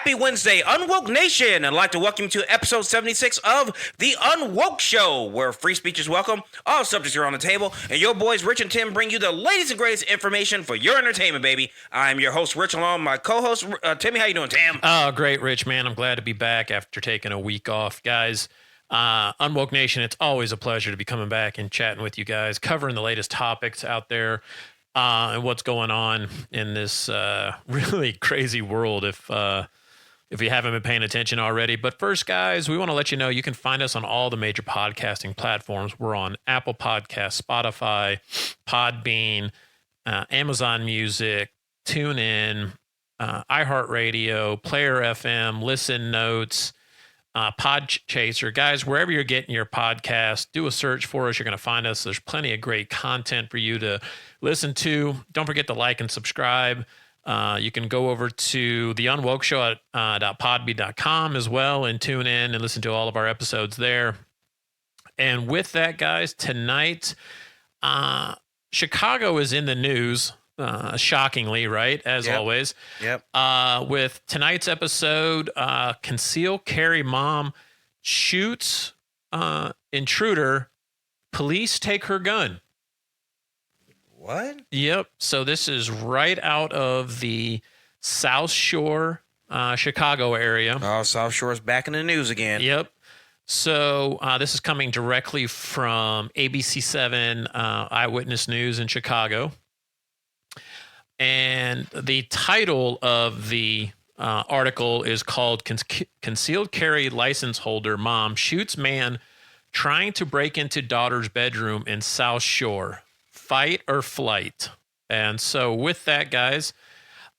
Happy Wednesday, UnWoke Nation. I'd like to welcome you to episode 76 of the UnWoke Show, where free speech is welcome, all subjects are on the table, and your boys Rich and Tim bring you the latest and greatest information for your entertainment, baby. I'm your host, Rich, along with my co-host, Timmy. How you doing, Tim? Oh, great, Rich, man. I'm glad to be back after taking a week off. Guys, UnWoke Nation, it's always a pleasure to be coming back and chatting with you guys, covering the latest topics out there and what's going on in this really crazy world if you haven't been paying attention already. But first, guys, we want to let you know you can find us on all the major podcasting platforms. We're on Apple Podcasts, Spotify, Podbean, Amazon Music, TuneIn, iHeartRadio, Player FM, Listen Notes, Podchaser. Guys, wherever you're getting your podcast, do a search for us. You're going to find us. There's plenty of great content for you to listen to. Don't forget to like and subscribe. You can go over to the UnWoke Show at .podbean.com as well and tune in and listen to all of our episodes there. And with that, guys, tonight, Chicago is in the news, shockingly, right? As always. Yep. With tonight's episode, Conceal carry mom shoots intruder. Police take her gun. What? Yep. So this is right out of the South Shore, Chicago area. Oh, South Shore's back in the news again. Yep. So this is coming directly from ABC7 Eyewitness News in Chicago. And the title of the article is called Concealed Carry License Holder Mom Shoots Man Trying to Break into Daughter's Bedroom in South Shore. Fight or flight. And so with that, guys,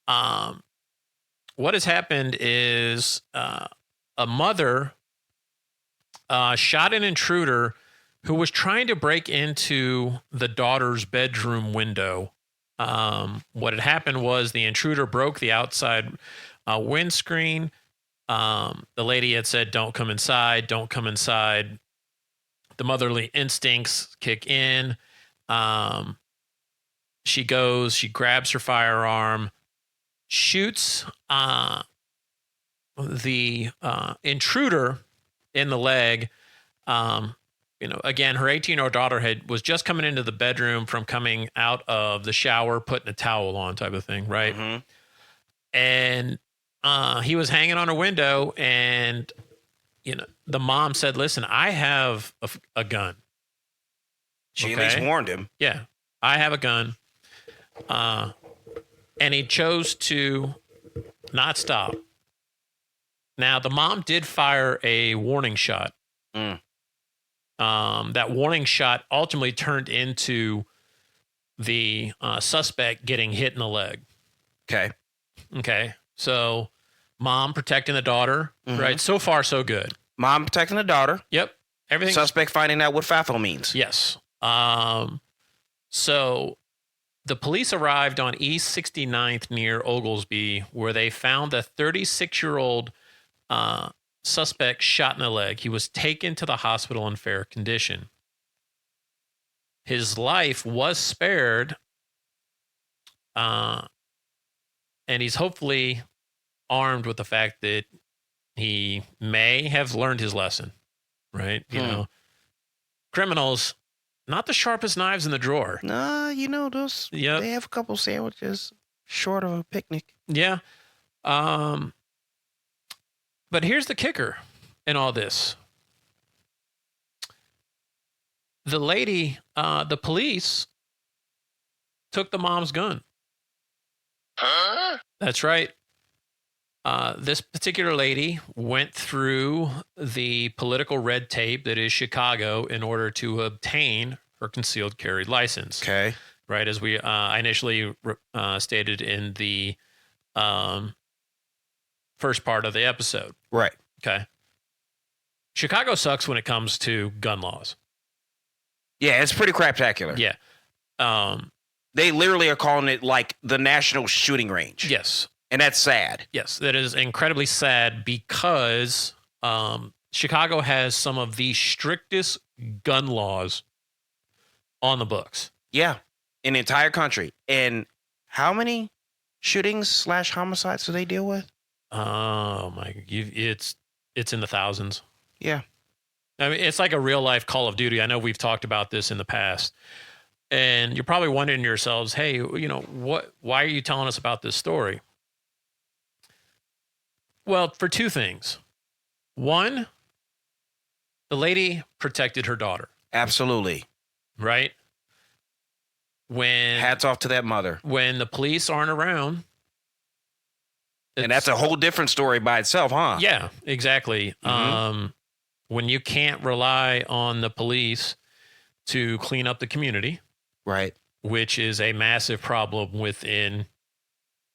what has happened is a mother shot an intruder who was trying to break into the daughter's bedroom window. What had happened was the intruder broke the outside windscreen. The lady had said, "Don't come inside, don't come inside." The motherly instincts kick in. She grabs her firearm, shoots the intruder in the leg. Again, her 18-year-old daughter was just coming into the bedroom from coming out of the shower, putting a towel on, type of thing, right? Mm-hmm. And he was hanging on her window, and the mom said, "Listen, I have a gun." She at least warned him. Yeah, I have a gun. And he chose to not stop. Now, the mom did fire a warning shot. That warning shot ultimately turned into the suspect getting hit in the leg. Okay. So, mom protecting the daughter, right? So far, so good. Mom protecting the daughter. Yep. Everything. Suspect finding out what FAFO means. Yes. So the police arrived on East 69th near Oglesby, where they found a 36-year-old suspect shot in the leg. He was taken to the hospital in fair condition. His life was spared, and he's hopefully armed with the fact that he may have learned his lesson, right? Criminals, not the sharpest knives in the drawer. Nah, those. Yep. They have a couple sandwiches short of a picnic. Yeah. But here's the kicker in all this. The lady, the police took the mom's gun. Huh? That's right. This particular lady went through the political red tape that is Chicago in order to obtain her concealed carry license. Okay. Right, as we initially stated in the first part of the episode. Right. Okay. Chicago sucks when it comes to gun laws. Yeah, it's pretty craptacular. Yeah. They literally are calling it like the national shooting range. Yes. And that's sad. Yes, that is incredibly sad because Chicago has some of the strictest gun laws on the books. Yeah, in the entire country. And how many shootings / homicides do they deal with? Oh my! It's in the thousands. Yeah. I mean, it's like a real life Call of Duty. I know we've talked about this in the past, and you're probably wondering to yourselves, "Hey, what? Why are you telling us about this story?" Well, for two things. One, the lady protected her daughter. Absolutely. Right? Hats off to that mother. When the police aren't around. And that's a whole different story by itself, huh? Yeah, exactly. Mm-hmm. When you can't rely on the police to clean up the community. Right. Which is a massive problem within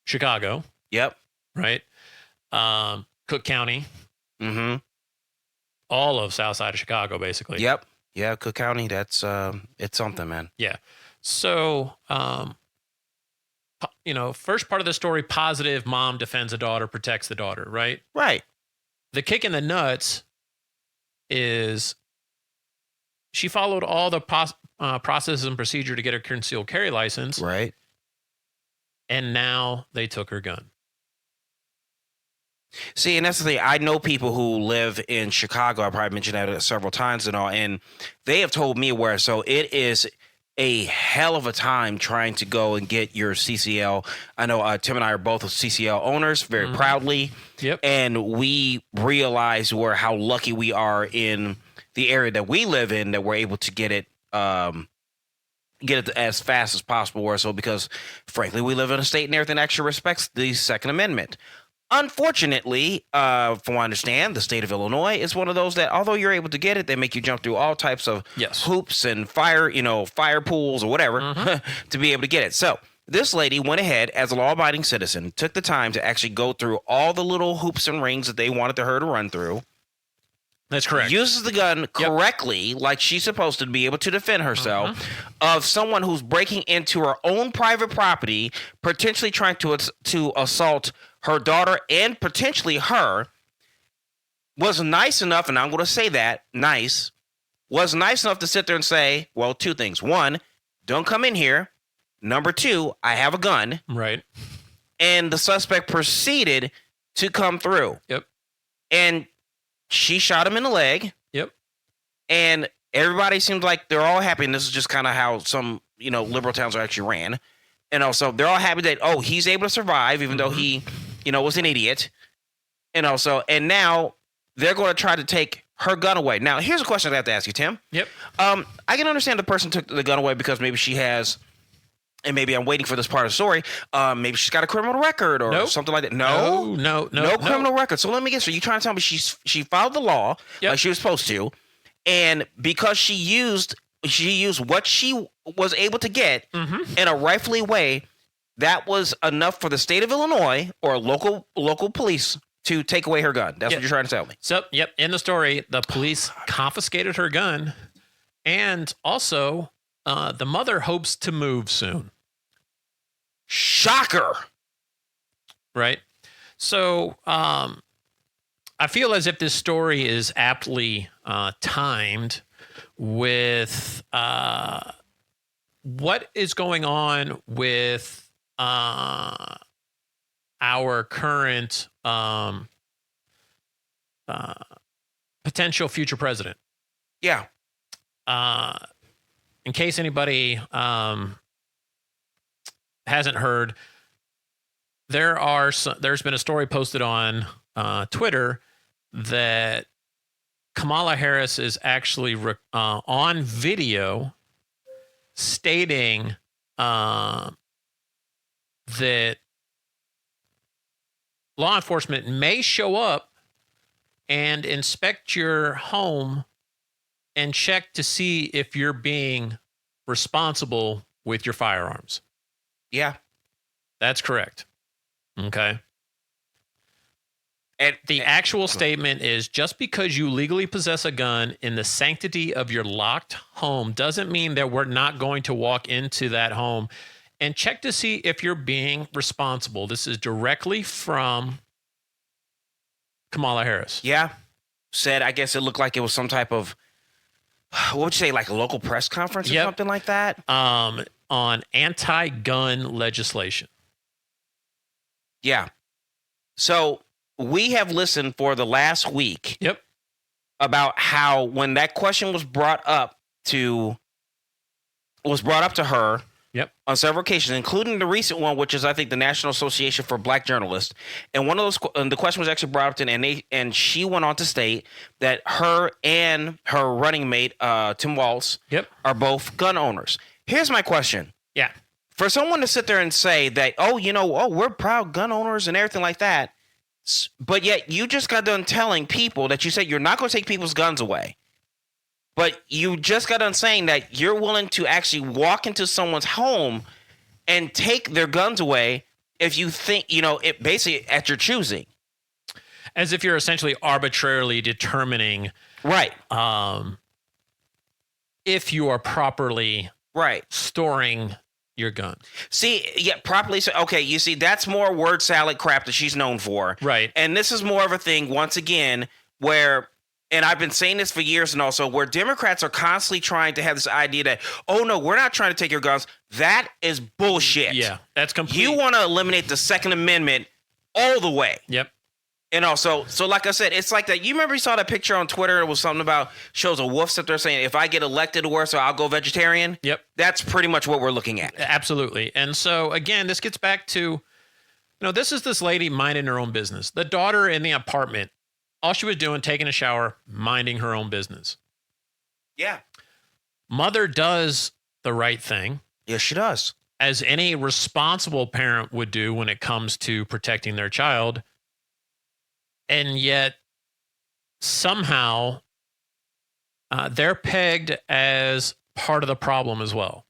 Chicago. Yep. Right? Cook County. Mm-hmm. All of South Side of Chicago, basically. Yep. Yeah, Cook County, that's it's something, man. Yeah. So, first part of the story, positive, mom defends a daughter, protects the daughter, right? Right. The kick in the nuts is she followed all the processes and procedure to get her concealed carry license. Right. And now they took her gun. See, and that's the thing. I know people who live in Chicago. I probably mentioned that several times and all, and they have told me where. So it is a hell of a time trying to go and get your CCL. I know Tim and I are both CCL owners, very proudly. Yep. And we realize how lucky we are in the area that we live in that we're able to get it as fast as possible. So because, frankly, we live in a state and everything actually respects the Second Amendment. Unfortunately, from what I understand, the state of Illinois is one of those that, although you're able to get it, they make you jump through all types of hoops and fire pools or whatever to be able to get it. So this lady went ahead as a law-abiding citizen, took the time to actually go through all the little hoops and rings that they wanted her to run through. That's correct. Uses the gun correctly, like she's supposed to be able to defend herself of someone who's breaking into her own private property, potentially trying to assault her daughter and potentially her. Was nice enough, and I'm going to say that, was nice enough to sit there and say, well, two things. One, don't come in here. Number two, I have a gun. Right. And the suspect proceeded to come through. Yep. And she shot him in the leg. Yep. And everybody seems like they're all happy. And this is just kind of how some, liberal towns are actually ran. And also they're all happy that, he's able to survive, even though he, was an idiot. And now they're going to try to take her gun away. Now, here's a question I have to ask you, Tim. Yep. I can understand the person took the gun away because maybe she has, and maybe I'm waiting for this part of the story. Maybe she's got a criminal record or something like that. No criminal record. So let me guess. So you trying to tell me she followed the law like she was supposed to, and because she used what she was able to get in a rightfully way, that was enough for the state of Illinois or local police to take away her gun. That's what you're trying to tell me. So, in the story, the police confiscated her gun, and also the mother hopes to move soon. Shocker. Right? So, I feel as if this story is aptly timed with what is going on with our current potential future president. Yeah. In case anybody hasn't heard, there's been a story posted on Twitter that Kamala Harris is actually on video stating that law enforcement may show up and inspect your home and check to see if you're being responsible with your firearms. Yeah. That's correct. Okay. And the actual statement is, just because you legally possess a gun in the sanctity of your locked home doesn't mean that we're not going to walk into that home and check to see if you're being responsible. This is directly from Kamala Harris. Yeah. Said, I guess it looked like it was some type of, what would you say, like a local press conference or something like that? On anti-gun legislation. Yeah. So we have listened for the last week Yep. about how when that question was brought up to her Yep. on several occasions, including the recent one, which is I think the National Association for Black Journalists, and one of those the question was actually brought up to, and she went on to state that her and her running mate Tim Walz Yep. are both gun owners. Here's my question. Yeah. For someone to sit there and say that, we're proud gun owners and everything like that, but yet you just got done telling people that you said you're not going to take people's guns away, but you just got done saying that you're willing to actually walk into someone's home and take their guns away if you think, it basically at your choosing. As if you're essentially arbitrarily determining, Right. If you are properly storing your gun. See, yeah, properly. So, okay, you see, that's more word salad crap that she's known for. Right. And this is more of a thing, once again, where, and I've been saying this for years and also, where Democrats are constantly trying to have this idea that, oh, no, we're not trying to take your guns. That is bullshit. Yeah, that's complete. You want to eliminate the Second Amendment all the way. Yep. And also, so like I said, it's like that. You remember you saw that picture on Twitter? It was something about shows a wolf sit there saying, if I get elected or so I'll go vegetarian. Yep. That's pretty much what we're looking at. Absolutely. And so, again, this gets back to, this is this lady minding her own business. The daughter in the apartment, all she was doing, taking a shower, minding her own business. Yeah. Mother does the right thing. Yes, she does. As any responsible parent would do when it comes to protecting their child. And yet, somehow, they're pegged as part of the problem as well.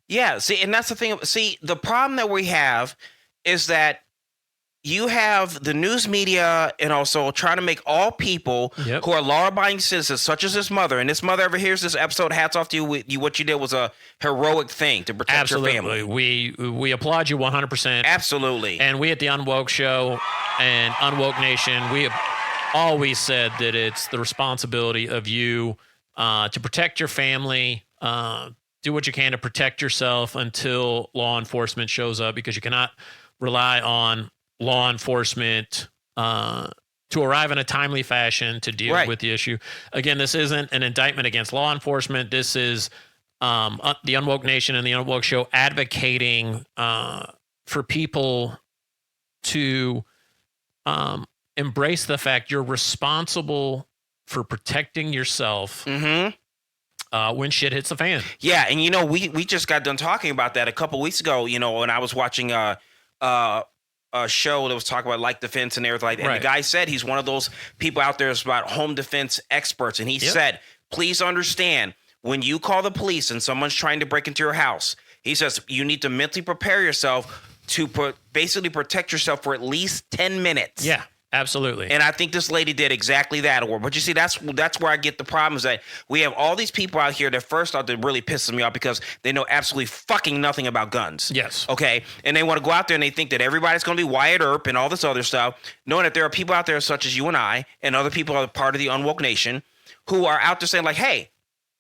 Yeah, see, and that's the thing. See, the problem that we have is that you have the news media and also trying to make all people who are law-abiding citizens, such as this mother, and this mother ever hears this episode, hats off to you. What you did was a heroic thing to protect your family. We applaud you 100%. Absolutely. And we at the UnWoke Show and UnWoke Nation, we have always said that it's the responsibility of you to protect your family, do what you can to protect yourself until law enforcement shows up, because you cannot rely on law enforcement to arrive in a timely fashion to deal with the issue. Again, this isn't an indictment against law enforcement. This is the UnWoke Nation and the UnWoke Show advocating for people to embrace the fact you're responsible for protecting yourself when shit hits the fan. Yeah, and we just got done talking about that a couple weeks ago, when I was watching a show that was talking about like defense and everything like that. And the guy said he's one of those people out there that's about home defense experts. And he said, please understand, when you call the police and someone's trying to break into your house, he says you need to mentally prepare yourself to basically protect yourself for at least 10 minutes. Yeah. Absolutely. And I think this lady did exactly that. But you see, that's where I get the problem, is that we have all these people out here that first off, that really pisses me off because they know absolutely fucking nothing about guns. Yes. Okay. And they want to go out there and they think that everybody's going to be Wyatt Earp and all this other stuff, knowing that there are people out there such as you and I and other people are part of the UnWoke Nation who are out there saying like, hey,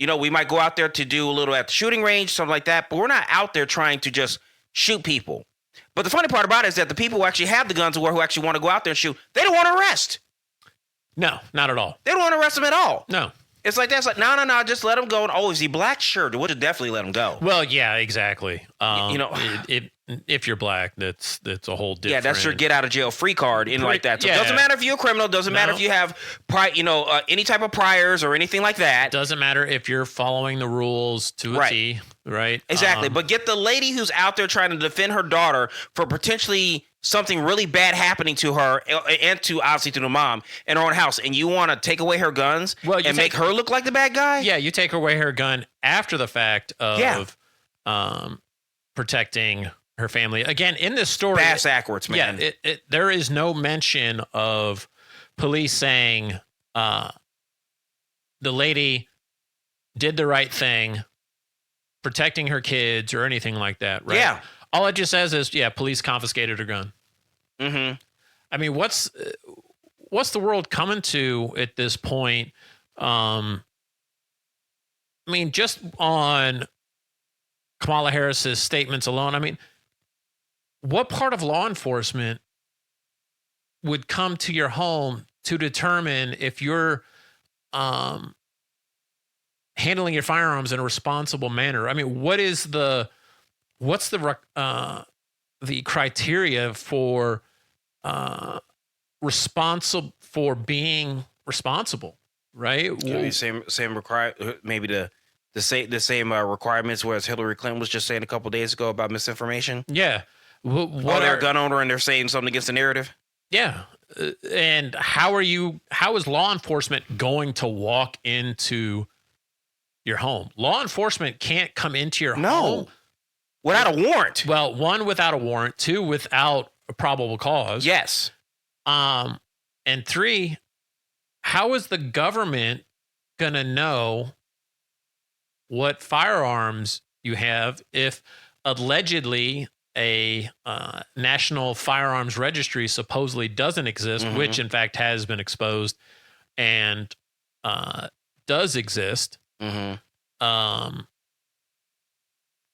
we might go out there to do a little at the shooting range, something like that, but we're not out there trying to just shoot people. But the funny part about it is that the people who actually have the guns or who actually want to go out there and shoot, they don't want to arrest. No, not at all. They don't want to arrest them at all. No. It's like, that's like, no, just let them go. And, oh, is he black? Sure, would have definitely let him go. Well, yeah, exactly. If you're black, that's a whole different. Yeah, that's your get out of jail free card, like that. So it doesn't matter if you're a criminal. Doesn't matter if you have, any type of priors or anything like that. Doesn't matter if you're following the rules to a T, right? Exactly. But get the lady who's out there trying to defend her daughter for potentially something really bad happening to her and obviously to the mom in her own house, and you want to take away her guns and make her look like the bad guy? Yeah, you take away her gun after the fact of protecting her family. Again, in this story, bass backwards, man. Yeah, there is no mention of police saying the lady did the right thing, protecting her kids or anything like that, right? Yeah. All it just says is, police confiscated her gun. Mm-hmm. I mean, what's the world coming to at this point? I mean, just on Kamala Harris's statements alone, I mean, what part of law enforcement would come to your home to determine if you're handling your firearms in a responsible manner? I mean, what's the criteria for being responsible, right? Same maybe the same requirements whereas Hillary Clinton was just saying a couple days ago about misinformation. Yeah. They're a gun owner and they're saying something against the narrative. Yeah. And how is law enforcement going to walk into your home? Law enforcement can't come into your home without a warrant. Well, one, without a warrant, two, without a probable cause. Yes. And three, how is the government going to know what firearms you have if allegedly a national firearms registry supposedly doesn't exist, which in fact has been exposed and does exist? But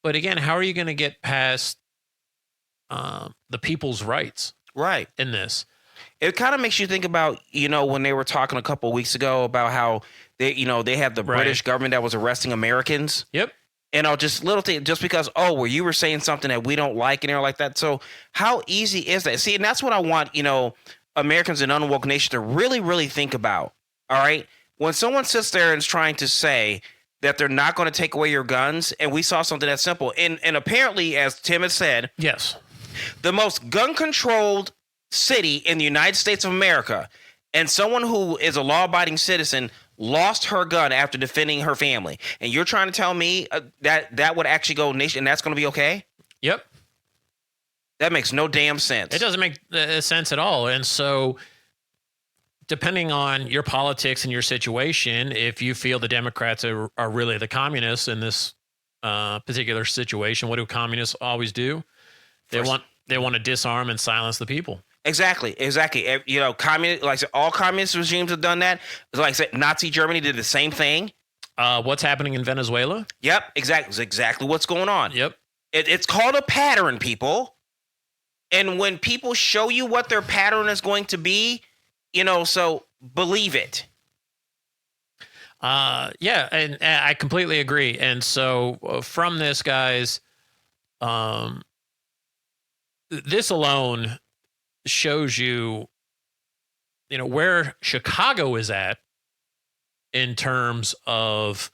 again, how are you going to get past the people's rights in this? It kind of makes you think about, when they were talking a couple of weeks ago about how they had the British government that was arresting Americans. Yep. Just little things, just because, you were saying something that we don't like and everything like that. So how easy is that? See, and that's what I want, Americans in UnWoke Nation to really, really think about. All right. When someone sits there and is trying to say that they're not going to take away your guns, and we saw something that's simple. And apparently, as Tim has said, yes, the most gun-controlled city in the United States of America, and someone who is a law-abiding citizen lost her gun after defending her family. And you're trying to tell me that would actually go nation, and that's going to be okay? Yep. That makes no damn sense. It doesn't make sense at all. And so, depending on your politics and your situation, if you feel the Democrats are really the communists in this particular situation, what do communists always do? They want to disarm and silence the people. Exactly. All communist regimes have done that. Like I said, Nazi Germany did the same thing. What's happening in Venezuela? Yep, exactly. It's exactly what's going on. Yep. It's called a pattern, people. And when people show you what their pattern is going to be, so believe it. Yeah, and I completely agree. And so from this, guys, this alone shows you, where Chicago is at in terms of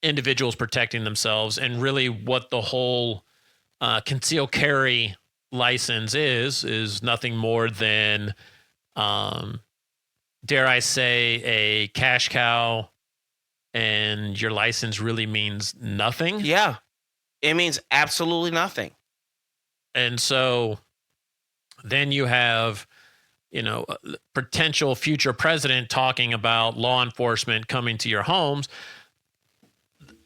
individuals protecting themselves, and really what the whole conceal carry license is nothing more than, dare I say, a cash cow, and your license really means nothing. Yeah, it means absolutely nothing. And so then you have, potential future president talking about law enforcement coming to your homes.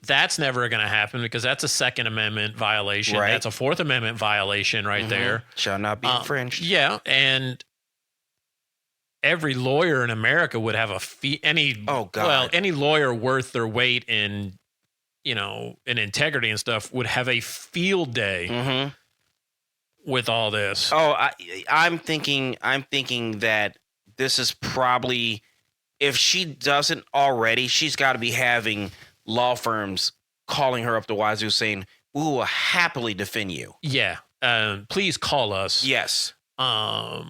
That's never going to happen because that's a Second Amendment violation. Right. That's a Fourth Amendment violation there. Shall not be infringed. Yeah. And every lawyer in America would have any lawyer worth their weight in, in integrity and stuff would have a field day with all this. I'm thinking that this is probably, if she doesn't already, she's got to be having law firms calling her up the wazoo saying, we will happily defend you. Yeah. Please call us. Yes. Please.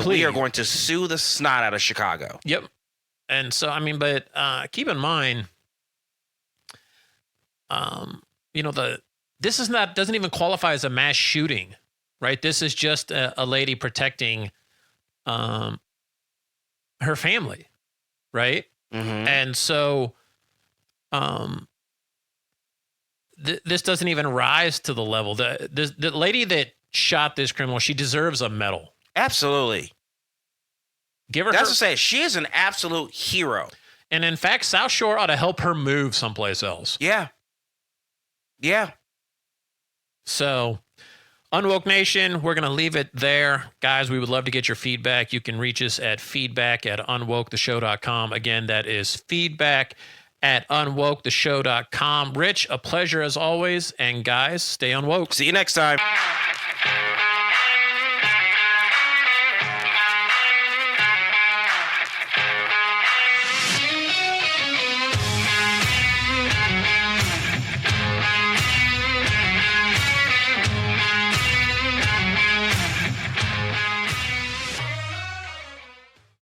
We are going to sue the snot out of Chicago. Yep. And so, but keep in mind, this doesn't even qualify as a mass shooting, right? This is just a lady protecting her family, right? And so this doesn't even rise to the level. The lady that shot this criminal, she deserves a medal. Absolutely. That's to say, she is an absolute hero. And in fact, South Shore ought to help her move someplace else. Yeah. Yeah. So, UnWoke Nation, we're going to leave it there. Guys, we would love to get your feedback. You can reach us at feedback@unwoketheshow.com. Again, that is feedback@unwoketheshow.com. Rich, a pleasure as always. And guys, stay unwoke. See you next time.